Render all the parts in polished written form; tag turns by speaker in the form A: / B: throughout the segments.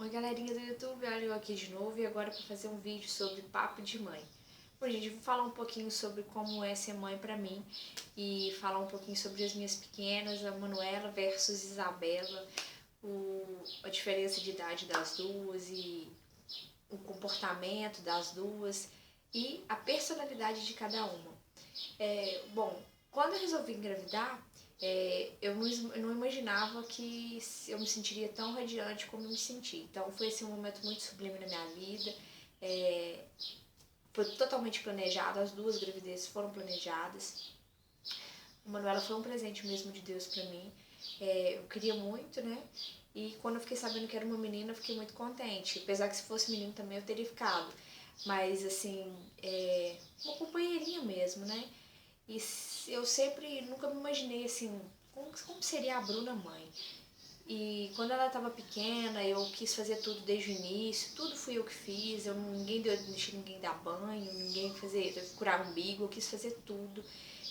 A: Oi galerinha do YouTube, olha eu aqui de novo e agora para fazer um vídeo sobre papo de mãe. Bom gente, vou falar um pouquinho sobre como é ser mãe pra mim e falar um pouquinho sobre as minhas pequenas, a Manuela versus Isabela, a diferença de idade das duas e o comportamento das duas e a personalidade de cada uma. Bom, quando eu resolvi engravidar, eu não imaginava que eu me sentiria tão radiante como eu me senti. Então foi assim, um momento muito sublime na minha vida. É, Foi totalmente planejado, as duas gravidezes foram planejadas. A Manuela foi um presente mesmo de Deus pra mim. Eu queria muito, né? E quando eu fiquei sabendo que era uma menina, eu fiquei muito contente. Apesar que se fosse menino também eu teria ficado. Mas assim, uma companheirinha mesmo, né? E eu sempre, nunca me imaginei assim, como seria a Bruna mãe. E quando ela estava pequena, eu quis fazer tudo desde o início, tudo fui eu que fiz, ninguém deixei ninguém dar banho, ninguém curar umbigo, eu quis fazer tudo.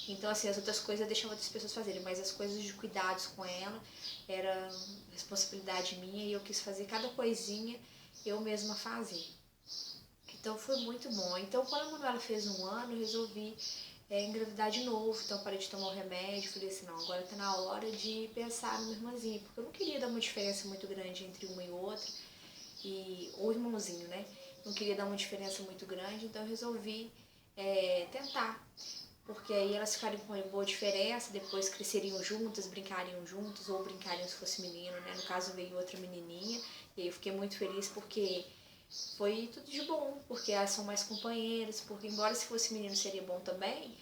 A: Então, assim, as outras coisas eu deixava outras pessoas fazerem, mas as coisas de cuidados com ela era responsabilidade minha e eu quis fazer cada coisinha eu mesma fazer. Então foi muito bom. Então quando a Manuela fez 1 ano, eu resolvi engravidar de novo. Então parei de tomar o remédio. Falei assim, não, agora tá na hora de pensar no meu irmãzinho. Porque eu não queria dar uma diferença muito grande entre uma e outra. Ou irmãozinho, né? Não queria dar uma diferença muito grande. Então eu resolvi tentar. Porque aí elas ficariam com uma boa diferença, depois cresceriam juntas, brincariam juntas, ou brincariam se fosse menino, né? No caso veio outra menininha, e aí eu fiquei muito feliz porque foi tudo de bom, porque elas são mais companheiras, porque embora se fosse menino seria bom também,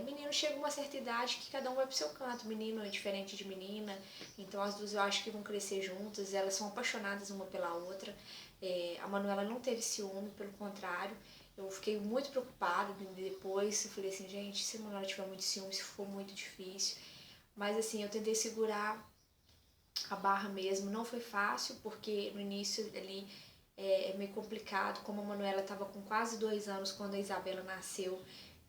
A: menino chega a uma certa idade que cada um vai pro seu canto, menino é diferente de menina, então as duas eu acho que vão crescer juntas, elas são apaixonadas uma pela outra. A Manuela não teve ciúme, pelo contrário, eu fiquei muito preocupada depois, eu falei assim, gente, se a Manuela tiver muito ciúme, se for muito difícil, mas assim, eu tentei segurar a barra mesmo, não foi fácil, porque no início ali é meio complicado, como a Manuela estava com quase 2 anos quando a Isabela nasceu,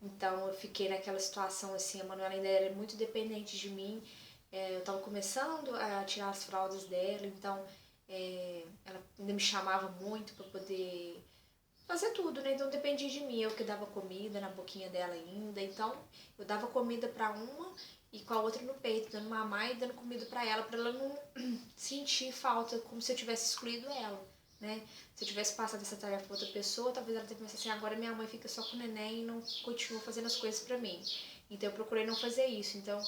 A: então eu fiquei naquela situação assim, a Manuela ainda era muito dependente de mim, eu estava começando a tirar as fraldas dela, então ela ainda me chamava muito para poder fazer tudo, né? Então dependia de mim, eu que dava comida na boquinha dela ainda, então eu dava comida para uma e com a outra no peito, dando mamar e dando comida para ela não sentir falta, como se eu tivesse excluído ela, né? Se eu tivesse passado essa tarefa para outra pessoa, talvez ela tenha pensado assim, agora minha mãe fica só com o neném e não continua fazendo as coisas para mim. Então eu procurei não fazer isso, então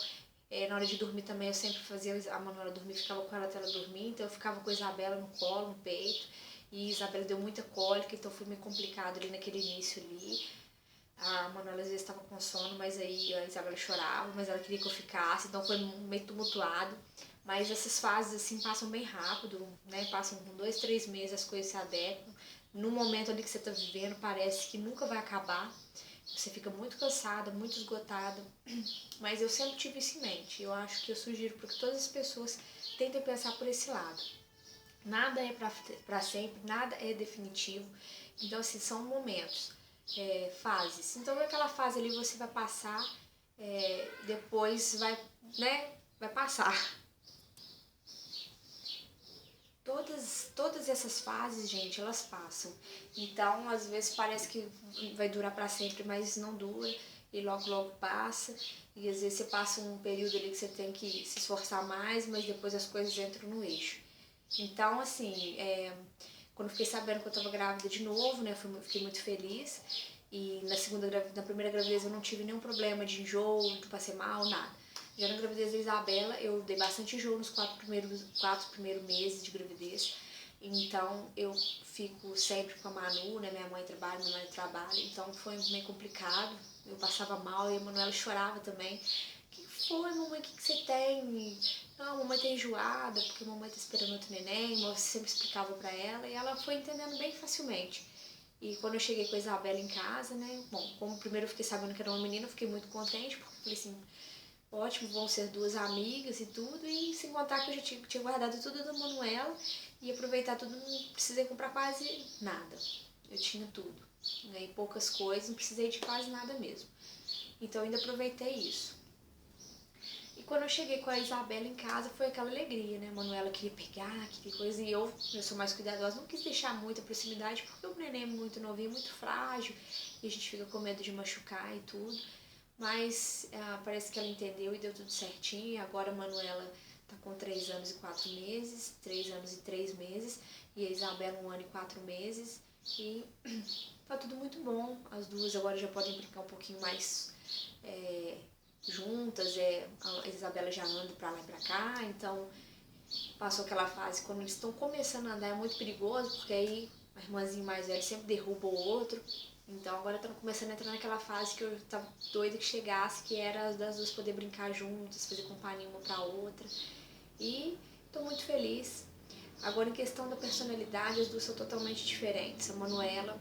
A: na hora de dormir também eu sempre fazia a Manuela dormir, ficava com ela até ela dormir, então eu ficava com a Isabela no colo, no peito, e Isabela deu muita cólica, então foi meio complicado ali naquele início ali. A Manuela às vezes estava com sono, mas aí a Isabela chorava, mas ela queria que eu ficasse, então foi meio tumultuado. Mas essas fases assim passam bem rápido, né? Passam com 2, 3 meses, as coisas se adequam. No momento ali que você está vivendo, parece que nunca vai acabar. Você fica muito cansada, muito esgotada, mas eu sempre tive isso em mente. Eu acho que eu sugiro para que todas as pessoas tentem pensar por esse lado. Nada é para sempre, nada é definitivo. Então, assim, são momentos, fases. Então, aquela fase ali você vai passar, depois vai, né, vai passar. Todas essas fases, gente, elas passam. Então, às vezes parece que vai durar para sempre, mas não dura e logo logo passa. E às vezes você passa um período ali que você tem que se esforçar mais, mas depois as coisas entram no eixo. Então, assim, quando eu fiquei sabendo que eu estava grávida de novo, né, fiquei muito feliz. E na primeira gravidez eu não tive nenhum problema de enjoo, de passei mal, nada. Já na gravidez da Isabela, eu dei bastante enjoo nos 4 primeiros meses de gravidez. Então, eu fico sempre com a Manu, né, minha mãe trabalha, então foi meio complicado. Eu passava mal e a Manuela chorava também. O que foi, mamãe? O que você tem? Não, a mamãe tá enjoada, porque a mamãe tá esperando outro neném, eu sempre explicava pra ela e ela foi entendendo bem facilmente. E quando eu cheguei com a Isabela em casa, né, bom, como primeiro eu fiquei sabendo que era uma menina, eu fiquei muito contente, porque eu falei assim, ótimo, vão ser duas amigas e tudo, e sem contar que eu já tinha guardado tudo da Manuela e aproveitar tudo, não precisei comprar quase nada. Eu tinha tudo, né, e poucas coisas, não precisei de quase nada mesmo. Então eu ainda aproveitei isso. E quando eu cheguei com a Isabela em casa, foi aquela alegria, né? A Manuela queria pegar, queria coisa, e eu sou mais cuidadosa, não quis deixar muita proximidade, porque o neném é muito novinho, muito frágil, e a gente fica com medo de machucar e tudo. Mas parece que ela entendeu e deu tudo certinho. Agora a Manuela tá com 3 anos e 4 meses, 3 anos e 3 meses, e a Isabela 1 ano e 4 meses, e tá tudo muito bom. As duas agora já podem brincar um pouquinho mais juntas, a Isabela já anda pra lá e pra cá, então passou aquela fase quando eles estão começando a andar, é muito perigoso, porque aí a irmãzinha mais velha sempre derruba o outro. Então agora estão começando a entrar naquela fase que eu tava doida que chegasse, que era as das duas poder brincar juntas, fazer companhia uma pra outra. E tô muito feliz. Agora em questão da personalidade, as duas são totalmente diferentes. A Manuela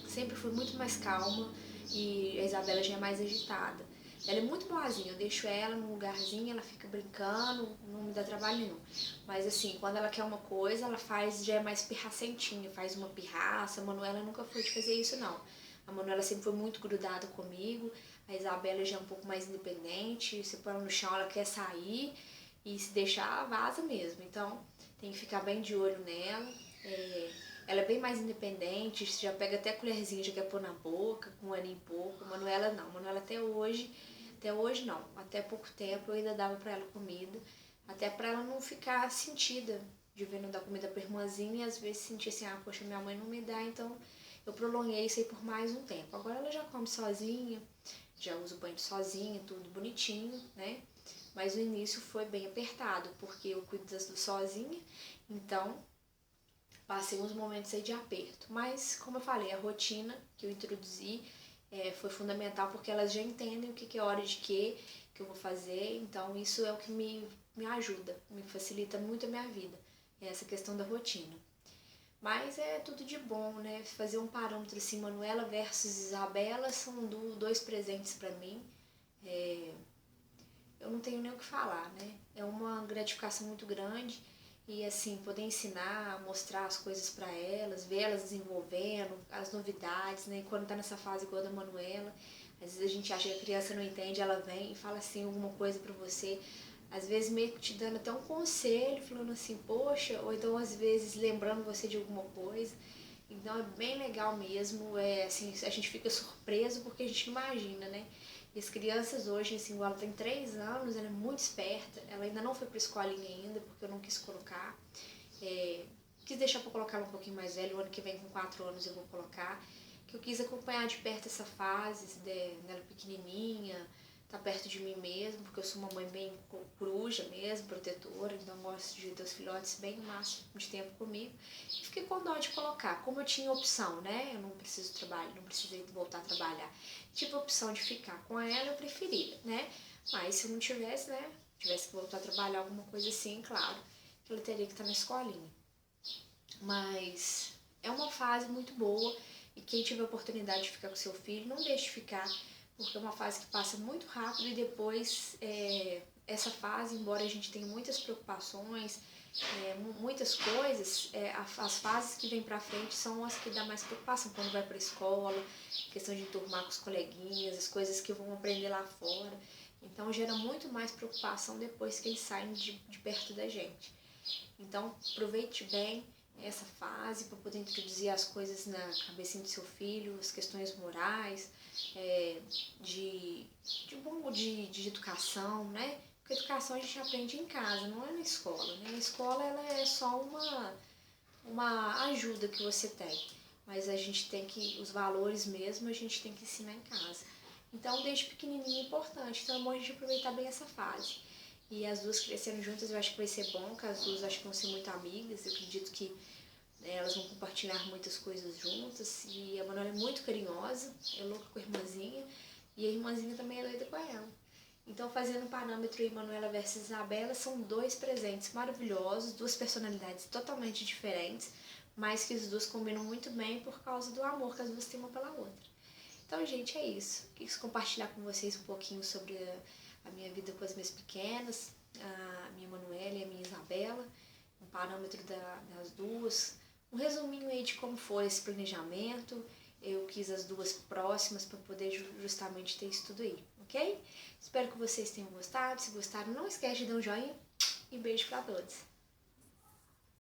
A: sempre foi muito mais calma e a Isabela já é mais agitada. Ela é muito boazinha, eu deixo ela num lugarzinho, ela fica brincando, não me dá trabalho nenhum. Mas assim, quando ela quer uma coisa, ela faz, já é mais pirracentinha, faz uma pirraça. A Manuela nunca foi de fazer isso, não. A Manuela sempre foi muito grudada comigo, a Isabela já é um pouco mais independente, se põe ela no chão, ela quer sair e se deixar, vaza mesmo. Então, tem que ficar bem de olho nela. Ela é bem mais independente, já pega até a colherzinha, já quer pôr na boca, com um ano e pouco. Manuela não, Manuela até hoje não, até pouco tempo eu ainda dava pra ela comida, até pra ela não ficar sentida de ver não dar comida pra irmãzinha e às vezes sentir assim, poxa, minha mãe não me dá, então eu prolonguei isso aí por mais um tempo. Agora ela já come sozinha, já usa o banho sozinha, tudo bonitinho, né? Mas o início foi bem apertado, porque eu cuido das duas sozinha, então passei uns momentos aí de aperto. Mas, como eu falei, a rotina que eu introduzi foi fundamental, porque elas já entendem o que é hora de quê, que eu vou fazer, então isso é o que me ajuda, me facilita muito a minha vida, essa questão da rotina. Mas é tudo de bom, né? Fazer um parâmetro assim, Manuela versus Isabela, são dois presentes para mim. Eu não tenho nem o que falar, né? É uma gratificação muito grande e assim, poder ensinar, mostrar as coisas para elas, ver elas desenvolvendo, as novidades, né? E quando tá nessa fase igual a da Manuela, às vezes a gente acha que a criança não entende, ela vem e fala assim alguma coisa para você, às vezes meio que te dando até um conselho, falando assim, poxa, ou então às vezes lembrando você de alguma coisa. Então é bem legal mesmo, assim, a gente fica surpreso porque a gente não imagina, né? E as crianças hoje, assim, igual ela tem 3 anos, ela é muito esperta, ela ainda não foi pra escolinha ainda, porque eu não quis colocar. Quis deixar pra colocar ela um pouquinho mais velha, o ano que vem com 4 anos eu vou colocar. Que eu quis acompanhar de perto essa fase, dela pequenininha, tá perto de mim mesmo, porque eu sou uma mãe bem coruja mesmo, protetora, então eu gosto de ter os filhotes bem o máximo de tempo comigo. E fiquei com dó de colocar, como eu tinha opção, né? Eu não preciso trabalhar, não precisei voltar a trabalhar. Tive a opção de ficar com ela, eu preferia, né? Mas se eu não tivesse, né? Tivesse que voltar a trabalhar, alguma coisa assim, claro, que ela teria que estar na escolinha. Mas é uma fase muito boa e quem tiver a oportunidade de ficar com seu filho, não deixe de ficar, porque é uma fase que passa muito rápido e depois essa fase, embora a gente tenha muitas preocupações, muitas coisas, as fases que vêm pra frente são as que dá mais preocupação quando vai pra escola, questão de enturmar com os coleguinhas, as coisas que vão aprender lá fora. Então gera muito mais preocupação depois que eles saem de perto da gente. Então aproveite bem essa fase para poder introduzir as coisas na cabecinha do seu filho, as questões morais, de educação, né? Porque educação a gente aprende em casa, não é na escola, né? A escola ela é só uma ajuda que você tem, mas a gente tem que, os valores mesmo, a gente tem que ensinar em casa. Então, desde pequenininho é importante, então é bom a gente aproveitar bem essa fase. E as duas crescendo juntas, eu acho que vai ser bom, que as duas acho que vão ser muito amigas, eu acredito que elas vão compartilhar muitas coisas juntas, e a Manuela é muito carinhosa, é louca com a irmãzinha, e a irmãzinha também é doida com ela. Então, fazendo um parâmetro aí, Manuela versus Isabela, são dois presentes maravilhosos, duas personalidades totalmente diferentes, mas que as duas combinam muito bem por causa do amor que as duas têm uma pela outra. Então, gente, é isso. Quis compartilhar com vocês um pouquinho sobre a minha vida com as minhas pequenas, a minha Manuela e a minha Isabela, um parâmetro das duas, um resuminho aí de como foi esse planejamento. Eu quis as duas próximas para poder justamente ter isso tudo aí. ok? Espero que vocês tenham gostado. Se gostaram, não esquece de dar um joinha e beijo pra todos.